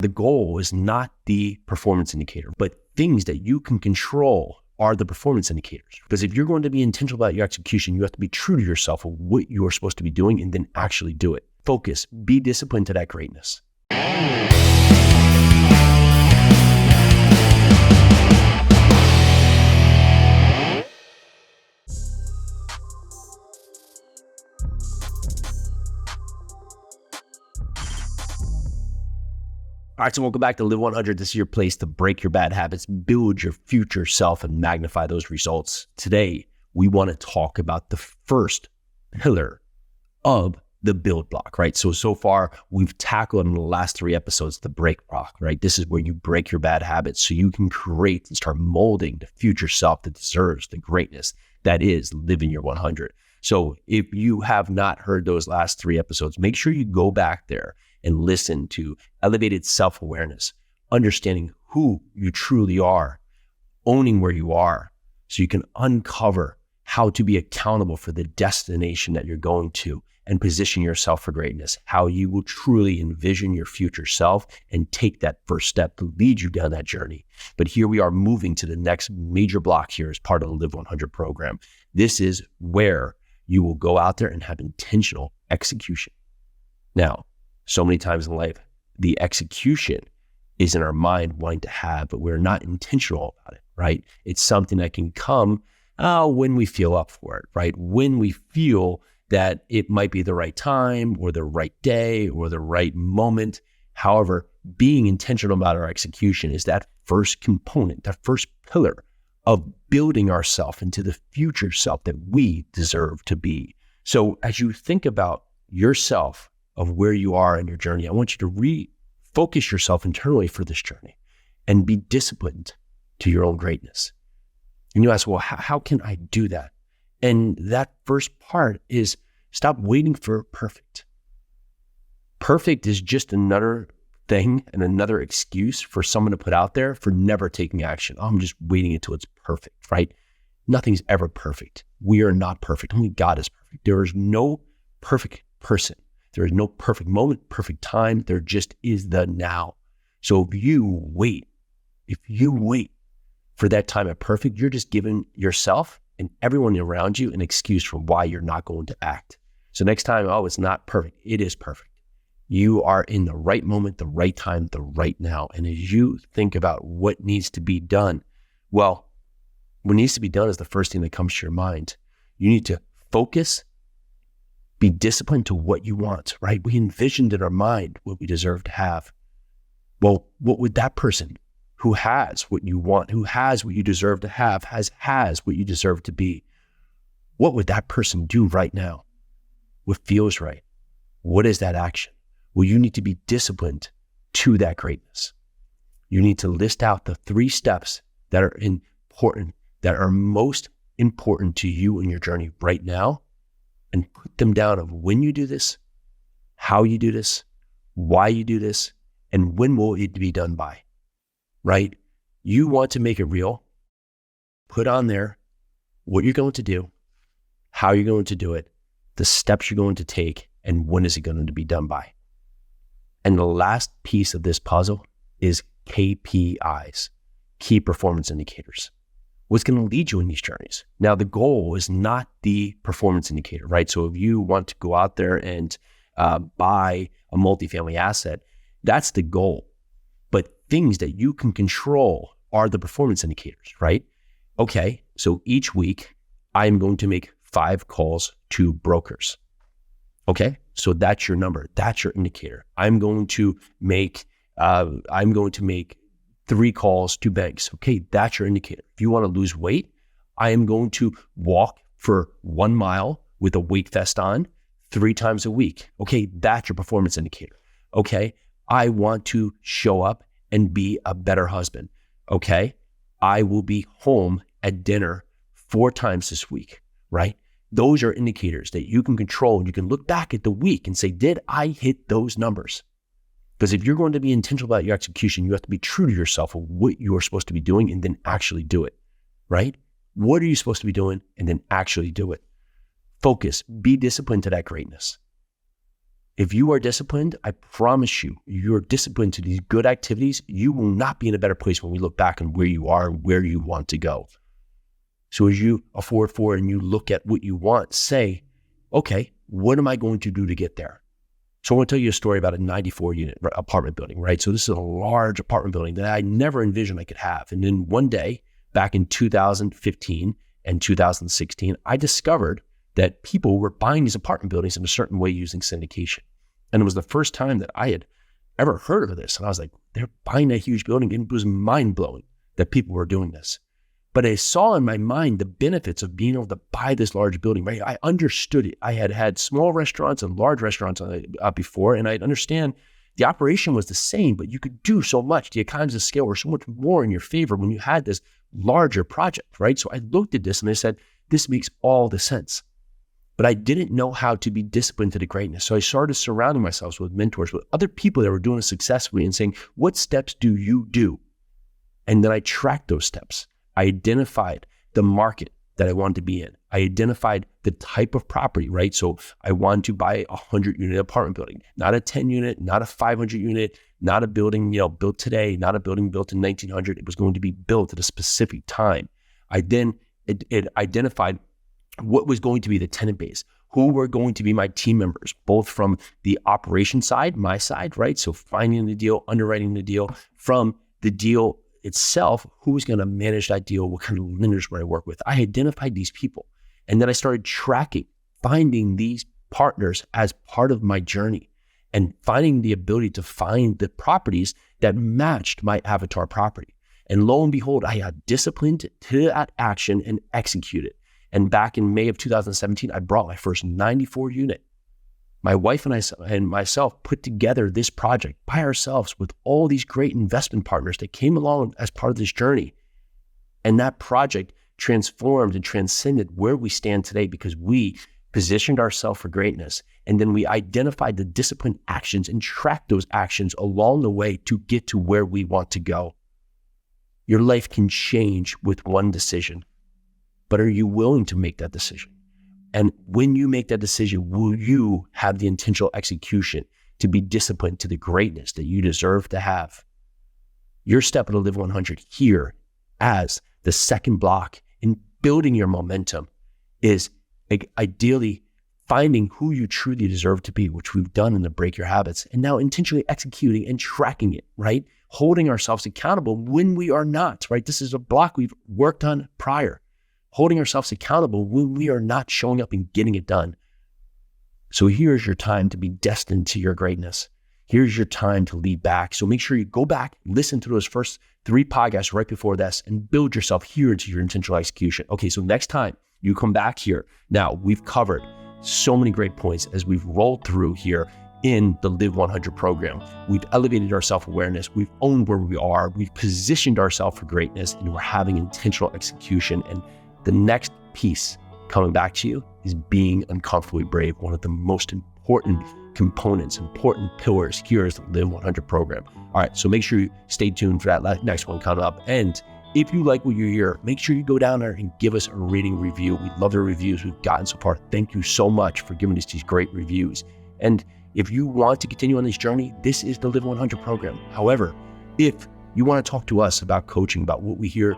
The goal is not the performance indicator, but things that you can control are the performance indicators. Because if you're going to be intentional about your execution, you have to be true to yourself of what you're supposed to be doing and then actually do it. Focus, be disciplined to that greatness. All right, so welcome back to Live 100. This is your place to break your bad habits, build your future self, and magnify those results. Today, we want to talk about the first pillar of the build block, right? So far, we've tackled in the last 3 episodes the break block, right? This is where you break your bad habits so you can create and start molding the future self that deserves the greatness that is living your 100. So if you have not heard those last 3 episodes, make sure you go back there and listen to elevated self-awareness, understanding who you truly are, owning where you are, so you can uncover how to be accountable for the destination that you're going to and position yourself for greatness, how you will truly envision your future self and take that first step to lead you down that journey. But here we are moving to the next major block here as part of the Live 100 program. This is where you will go out there and have intentional execution. Now, so many times in life, the execution is in our mind wanting to have, but we're not intentional about it, right? It's something that can come when we feel up for it, right? When we feel that it might be the right time or the right day or the right moment. However, being intentional about our execution is that first component, that first pillar of building ourselves into the future self that we deserve to be. So as you think about yourself, of where you are in your journey, I want you to refocus yourself internally for this journey and be disciplined to your own greatness. And you ask, well, how can I do that? And that first part is stop waiting for perfect. Perfect is just another thing and another excuse for someone to put out there for never taking action. Oh, I'm just waiting until it's perfect, right? Nothing's ever perfect. We are not perfect. Only God is perfect. There is no perfect person. There is no perfect moment, perfect time. There just is the now. So if you wait for that time at perfect, you're just giving yourself and everyone around you an excuse for why you're not going to act. So next time, oh, it's not perfect. It is perfect. You are in the right moment, the right time, the right now. And as you think about what needs to be done, well, what needs to be done is the first thing that comes to your mind. You need to focus, be disciplined to what you want, right? We envisioned in our mind what we deserve to have. Well, what would that person who has what you want, who has what you deserve to have, has what you deserve to be, what would that person do right now? What feels right? What is that action? Well, you need to be disciplined to that greatness. You need to list out the 3 steps that are important, that are most important to you in your journey right now, and put them down of when you do this, how you do this, why you do this, and when will it be done by, right? You want to make it real. Put on there what you're going to do, how you're going to do it, the steps you're going to take, and when is it going to be done by. And the last piece of this puzzle is KPIs, key performance indicators. What's going to lead you in these journeys. Now, the goal is not the performance indicator, right? So if you want to go out there and buy a multifamily asset, that's the goal. But things that you can control are the performance indicators, right? Okay, so each week, I'm going to make 5 calls to brokers. Okay, so that's your number. That's your indicator. I'm going to make 3 calls to banks. Okay, that's your indicator. If you want to lose weight, I am going to walk for 1 mile with a weight vest on 3 times a week. Okay, that's your performance indicator. Okay, I want to show up and be a better husband. Okay, I will be home at dinner 4 times this week, right? Those are indicators that you can control, and you can look back at the week and say, did I hit those numbers? Because if you're going to be intentional about your execution, you have to be true to yourself of what you're supposed to be doing and then actually do it, right? What are you supposed to be doing and then actually do it? Focus, be disciplined to that greatness. If you are disciplined, I promise you, you're disciplined to these good activities, you will not be in a better place when we look back on where you are and where you want to go. So as you afford for and you look at what you want, say, okay, what am I going to do to get there? So I want to tell you a story about a 94-unit apartment building, right? So this is a large apartment building that I never envisioned I could have. And then one day, back in 2015 and 2016, I discovered that people were buying these apartment buildings in a certain way using syndication. And it was the first time that I had ever heard of this. And I was like, they're buying a huge building. And it was mind-blowing that people were doing this. But I saw in my mind the benefits of being able to buy this large building, right? I understood it. I had had small restaurants and large restaurants before, and I understand the operation was the same, but you could do so much. The economies of scale were so much more in your favor when you had this larger project, right? So I looked at this and I said, this makes all the sense. But I didn't know how to be disciplined to the greatness. So I started surrounding myself with mentors, with other people that were doing it successfully and saying, what steps do you do? And then I tracked those steps. I identified the market that I wanted to be in. I identified the type of property, right? So I wanted to buy a 100-unit apartment building, not a 10-unit, not a 500-unit, not a building, built today, not a building built in 1900. It was going to be built at a specific time. I then identified what was going to be the tenant base, who were going to be my team members, both from the operation side, my side, right? So finding the deal, underwriting the deal, from the deal itself, who was going to manage that deal, what kind of lenders would I work with. I identified these people. And then I started tracking, finding these partners as part of my journey and finding the ability to find the properties that matched my avatar property. And lo and behold, I got disciplined to that action and executed. And back in May of 2017, I brought my first 94 unit. My wife and myself put together this project by ourselves with all these great investment partners that came along as part of this journey. And that project transformed and transcended where we stand today because we positioned ourselves for greatness. And then we identified the disciplined actions and tracked those actions along the way to get to where we want to go. Your life can change with one decision, but are you willing to make that decision? And when you make that decision, will you have the intentional execution to be disciplined to the greatness that you deserve to have? Your step to Live 100 here as the second block in building your momentum is ideally finding who you truly deserve to be, which we've done in the Break Your Habits, and now intentionally executing and tracking it, right? Holding ourselves accountable when we are not, right? This is a block we've worked on prior. Holding ourselves accountable when we are not showing up and getting it done. So here's your time to be destined to your greatness. Here's your time to lead back. So make sure you go back, listen to those first 3 podcasts right before this, and build yourself here into your intentional execution. Okay, so next time you come back here, now we've covered so many great points as we've rolled through here in the Live 100 program. We've elevated our self-awareness. We've owned where we are. We've positioned ourselves for greatness, and we're having intentional execution. And the next piece coming back to you is being uncomfortably brave, one of the most important components, important pillars here is the Live 100 program. All right, so make sure you stay tuned for that next one coming up. And if you like what you hear, make sure you go down there and give us a rating review. We love the reviews we've gotten so far. Thank you so much for giving us these great reviews. And if you want to continue on this journey, this is the Live 100 program. However, if you want to talk to us about coaching, about what we here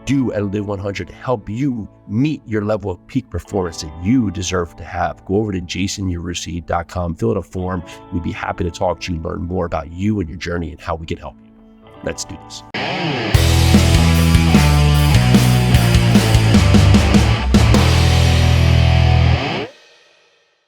do at Live 100 to help you meet your level of peak performance that you deserve to have, go over to jasonyarusi.com, fill out a form. We'd be happy to talk to you, learn more about you and your journey and how we can help you. Let's do this.